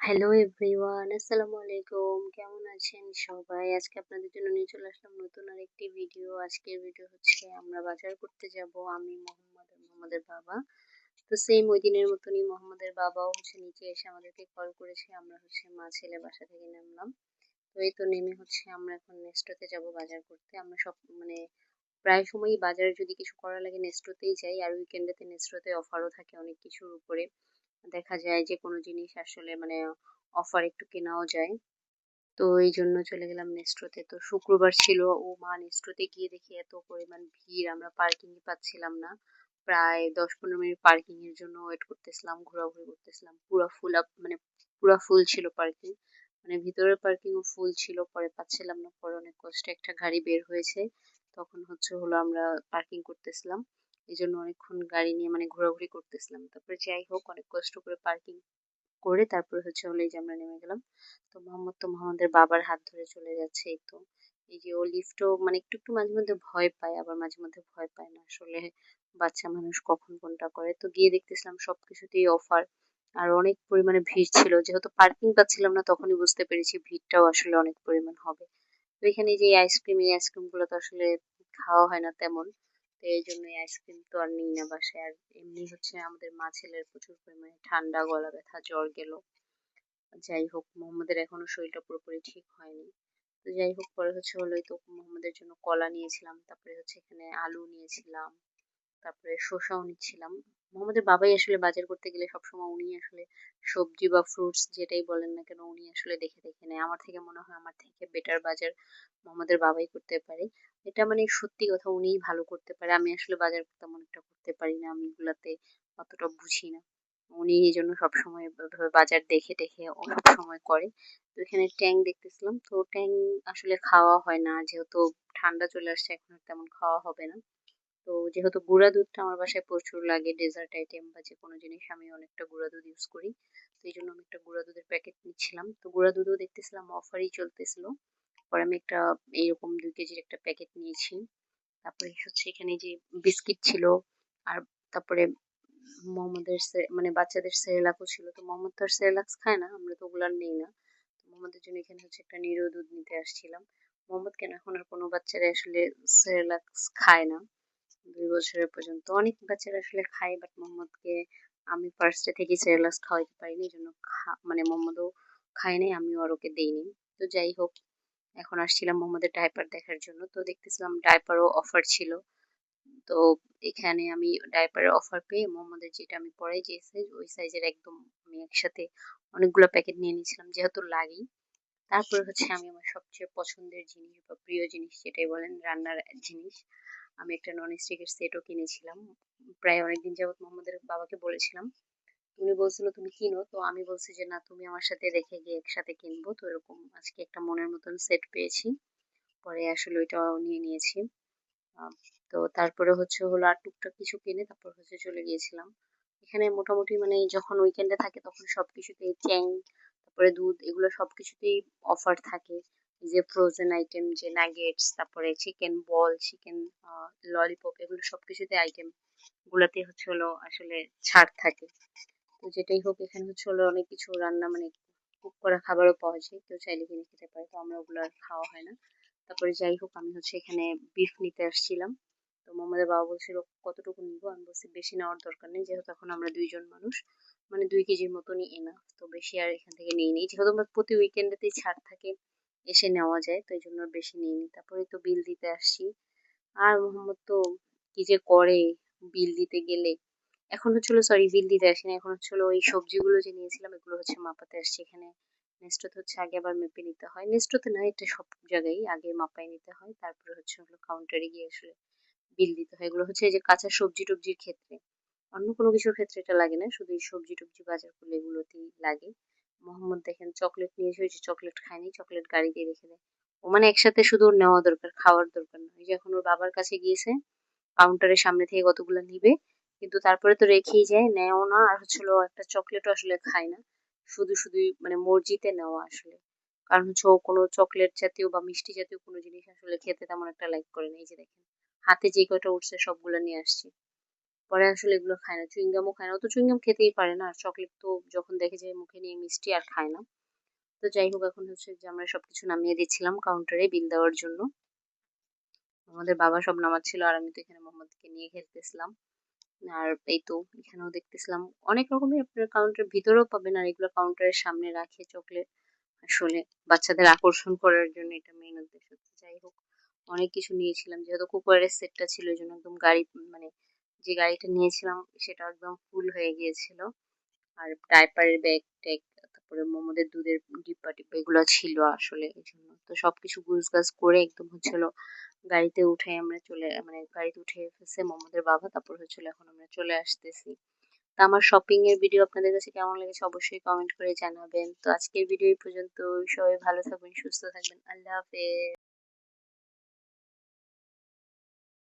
Hello everyone, আসসালামু আলাইকুম। কেমন আছেন সবাই? আজকে আপনাদের জন্য নিয়ে চলে আসলাম নতুন আরেকটি ভিডিও। আজকের ভিডিও হচ্ছে আমরা বাজার করতে যাব। আমি মোহাম্মদ আর মোহাম্মদের বাবা। তো সেম ওই দিনের মতনই মোহাম্মদের বাবাও হচ্ছে নিচে এসে আমাদেরকে কল করেছে। আমরা হচ্ছে মা ছেলে বাসা থেকে নামলাম। তো এই তো নেমে হচ্ছে আমরা এখন নেস্টোতে যাব বাজার করতে। আমরা সব প্রায় সময়ই বাজারে যদি কিছু করা লাগে নেস্টোতেই যাই। আর উইকেন্ডেতে নেস্টোতে অফারও থাকে অনেক কিছুর উপরে। দেখা যায় যে কোনো জিনিস আসলে অফার একটু কেনাও যায়। তো এই জন্য চলে গেলাম নেস্টোতে। তো শুক্রবার ছিল, ও মা নেস্টোতে গিয়ে দেখি এত পরিমাণ ভিড়, আমরা পার্কিংই পাচ্ছিলাম না। প্রায় ১০-১৫ মিনিট পার্কিং এর জন্য ওয়েট করতেছিলাম, ঘোরাঘুরি করতেছিলাম। পুরা ফুল আপ পুরা ফুল ছিল পার্কিং। ভিতরের পার্কিং ও ফুল ছিল, পরে পাচ্ছিলাম না। পরে অনেক কষ্টে একটা গাড়ি বের হয়েছে। তখন হলো আমরা পার্কিং করতেছিলাম। এই জন্য অনেকক্ষণ গাড়ি নিয়ে ঘোরাঘুরি করতেছিলাম। তারপরে যাই হোক অনেক কষ্ট করে পার্কিং করে তারপরে এই যে আমরা নেমে গেলাম। তো মোহাম্মদের বাবার হাত ধরে চলে যাচ্ছে। এই তো এই যে ও লিফটও একটু একটু মাঝে মধ্যে ভয় পায়, আবার মাঝে মধ্যে ভয় পায় না। আসলে বাচ্চা মানুষ কখন কোনটা করে। তো গিয়ে দেখতেছিলাম সবকিছুতেই অফার। আর অনেক পরিমাণে ভিড় ছিল, যেহেতু পার্কিং পাচ্ছিলাম না তখনই বুঝতে পেরেছি ভিড়টাও আসলে অনেক পরিমাণ হবে। তো এখানে যে এই আইসক্রিম গুলো তো আসলে খাওয়া হয় না তেমন। তো এই জন্য এই আইসক্রিম তো আর নিই না বাসায়। আর এমনি হচ্ছে আমাদের মা ছেলের প্রচুর পরিমাণে ঠান্ডা, গলা ব্যথা, জ্বর গেল। যাই হোক মোহাম্মদের এখনো শরীরটা পুরোপুরি ঠিক হয়নি। তো যাই হোক পরে এই তো মোহাম্মদের জন্য কলা নিয়েছিলাম, তারপরে এখানে আলু নিয়েছিলাম, তারপরে শসাও নিচ্ছিলাম। মোহাম্মদের বাবাই আসলে বাজার করতে গেলে সবসময় উনি আসলে সবজি বা ফ্রুটস যেটাই বলেন না কেন উনি আসলে দেখে দেখে নেয়। আমার থেকে মনে হয় আমার থেকে বেটার বাজার মোহাম্মদের বাবাই করতে পারে। এটা সত্যি কথা, উনিই ভালো করতে পারে। আমি আসলে বাজার তেমন একটা করতে পারি না, আমি এগুলাতে অতটা বুঝি না। উনি এই জন্য সবসময় ওইভাবে বাজার দেখে টেখে ও সবসময় করে। তো এখানে ট্যাং দেখতেছিলাম, তো ট্যাং আসলে খাওয়া হয় না, যেহেতু ঠান্ডা চলে আসছে এখন আর তেমন খাওয়া হবে না। তো যেহেতু গুঁড়া দুধটা আমার বাসায় প্রচুর লাগে, ডেজার্ট আইটেম বা যে কোনো জিনিস আমি অনেকটা গুঁড়া দুধ ইউজ করি। তো এই জন্য আমি একটা গুঁড়া দুধের প্যাকেট নিচ্ছিলাম। তো গুঁড়া দুধও দেখতেছিলাম অফারই চলতেছিল। পরে আমি একটা এইরকম ২ কেজির একটা প্যাকেট নিয়েছি। তারপরে এখানে যে বিস্কিট ছিল। আর তারপরে মোহাম্মদের বাচ্চাদের সেরেলাকও ছিল। তো মোহাম্মদ তো আর সেরেলাক্স খায় না, আমরা তো ওগুলো আর নেই না। তো মোহাম্মদের জন্য এখানে একটা নিরো দুধ নিতে আসছিলাম। মোহাম্মদ কেন, এখন আর কোনো বাচ্চারা আসলে সেরেলাক্স খায় না ২ বছরের পর্যন্ত। অনেক বাচ্চারা আসলে খায়, বাট মোহাম্মদকে আমি ফার্স্টে থেকে সেরেলাক্স খাওয়াইতে পারিনি, এই জন্য মোহাম্মদও খায় নাই, আমিও আর ওকে দেইনি। তো যাই হোক এখন আসছিলাম মোহাম্মদের ডায়পার দেখার জন্য। তো দেখতেছিলাম ডায়পারও অফার ছিল। তো এখানে আমি ডায়পারের অফার পেয়ে মোহাম্মদের যেটা আমি পরাই যে সাইজ, ওই সাইজের একদম আমি একসাথে অনেকগুলো প্যাকেট নিয়ে নিয়েছিলাম, যেহেতু লাগেই। তারপরে আমি আমার সবচেয়ে পছন্দের জিনিস বা প্রিয় জিনিস যেটাই বলেন, রান্নার জিনিস, আমি একটা নন স্টিকের সেটও কিনেছিলাম। প্রায় অনেকদিন যাবত মোহাম্মদের বাবাকে বলেছিলাম, উনি বলছিল তুমি কিনো, তো আমি বলছি যে না তুমি আমার সাথে রেখে গিয়ে একসাথে কিনবো। তো এরকম আজকে একটা মনের মতন সেট পেয়েছি, পরে আসলে ওইটাও নিয়ে নিয়েছি। আহ, তো তারপরে আর টুকটাক কিছু কিনে তারপর চলে গিয়েছিলাম। এখানে মোটামুটি যখন উইকেন্ডে থাকে তখন সবকিছুতেই ট্যাং, তারপরে দুধ, এগুলো সবকিছুতেই অফার থাকে। এই যে ফ্রোজেন আইটেম, যে নাগেটস, তারপরে চিকেন বল, চিকেন ললিপপ, এগুলো সবকিছুতে আইটেম গুলাতে আসলে ছাড় থাকে। তো যেটাই হোক এখানে অনেক কিছু রান্না কুক করা খাবারও পাওয়া যায়, কেউ চাইলে কিনে খেতে পারে। তো আমরা ওগুলো আর খাওয়া হয় না। তারপরে যাই হোক আমি এখানে বিফ নিতে আসছিলাম। তো মোহাম্মদের বাবা বলছিল কতটুকু নিবো, আমি বলছি বেশি নেওয়ার দরকার নেই, যেহেতু এখন আমরা 2 জন মানুষ, 2 কেজির মতনই এনাফ। তো বেশি আর এখান থেকে নিই নি, যেহেতু আমরা প্রতি উইকেন্ডেতেই ছাড় থাকে, এসে নেওয়া যায়, তো এই জন্য আর বেশি নিইনি। তারপরে তো বিল দিতে আসছি। আর মোহাম্মদ তো কি যে করে বিল দিতে গেলে, এখন সরি বিল দিতে আসি না, এখন ওই সবজিগুলো যে নিয়েছিলাম এগুলো মাপাতে আসছে এখানে। নেস্টোতে আগে আবার মেপে নিতে হয়, নেস্টোতে না এটা সব জায়গায় আগে মাপায় নিতে হয়, তারপরে কাউন্টারে গিয়ে আসলে বিল দিতে হয়। এগুলো এই যে কাঁচা সবজি টবজির ক্ষেত্রে, অন্য কোনো কিছুর ক্ষেত্রে এটা লাগে না, শুধু এই সবজি টবজি বাজার করলে এগুলোতেই লাগে। মোহাম্মদ দেখেন চকলেট নিয়েছে, ওই যে চকলেট খায়নি, চকলেট গাড়িতে রেখে দেয়। ও একসাথে শুধু ওর নেওয়া দরকার, খাওয়ার দরকার না। ওই যে এখন ওর বাবার কাছে গিয়েছে, কাউন্টারের সামনে থেকে কতগুলো নিবে, কিন্তু তারপরে তো রেখেই যায়, নেও না। আর ও একটা চকলেটও আসলে খায় না, শুধু শুধুই মর্জিতে নেওয়া আসলে। কারণ ও কোনো চকলেট জাতীয় বা মিষ্টি জাতীয় কোনো জিনিস আসলে খেতে তেমন একটা লাইক করে না। এই যে দেখেন হাতে যে কয়টা উঠছে সবগুলো নিয়ে আসছি। পরে আসলে এগুলো খায় না, চুইংগামও খায় না। ও তো চুইংগাম খেতেই পারে না, আর চকলেট তো যখন দেখে যে মুখে নিয়ে মিষ্টি আর খায় না। তো যাই হোক, এখন হচ্ছে যে আমরা সবকিছু নামিয়ে দিচ্ছিলাম কাউন্টারে বিল দেওয়ার জন্য। আমাদের বাবা সব নামাচ্ছিল আর আমি তো এখানে মোহাম্মদকে নিয়ে খেলতেছিলাম। আর এই তো এখানেও দেখতেছিলাম অনেক রকমের আপনার কাউন্টার ভিতরেও পাবেন, আর এগুলো কাউন্টারের সামনে রাখে চকলেট আসলে বাচ্চাদের আকর্ষণ করার জন্য, এটা মেইন উদ্দেশ্য। যাই হোক, অনেক কিছু নিয়েছিলাম যেহেতু কুকারের সেটটা ছিল, এই জন্য একদম গাড়ি মানে যে গাড়িটা নিয়েছিলাম সেটা একদম ফুল হয়ে গিয়েছিল। আর ডাইপারের ব্যাগ ট্যাগ, তারপরে মোমোদের দুধের ডিব্বা টিব্বা এগুলো ছিল আসলে, এই জন্য তো সবকিছু গুছগাছ করে একদম হচ্ছিল গাড়িতে উঠে আমরা চলে মানে গাড়িতে উঠে ফেলছে মোমোদের বাবা, তারপর হচ্ছিল এখন আমরা চলে আসতেছি। তা আমার শপিং এর ভিডিও আপনাদের কাছে কেমন লেগেছে অবশ্যই কমেন্ট করে জানাবেন। তো আজকের ভিডিও এই পর্যন্ত, সবাই ভালো থাকবেন, সুস্থ থাকবেন, আল্লাহ হাফেজ।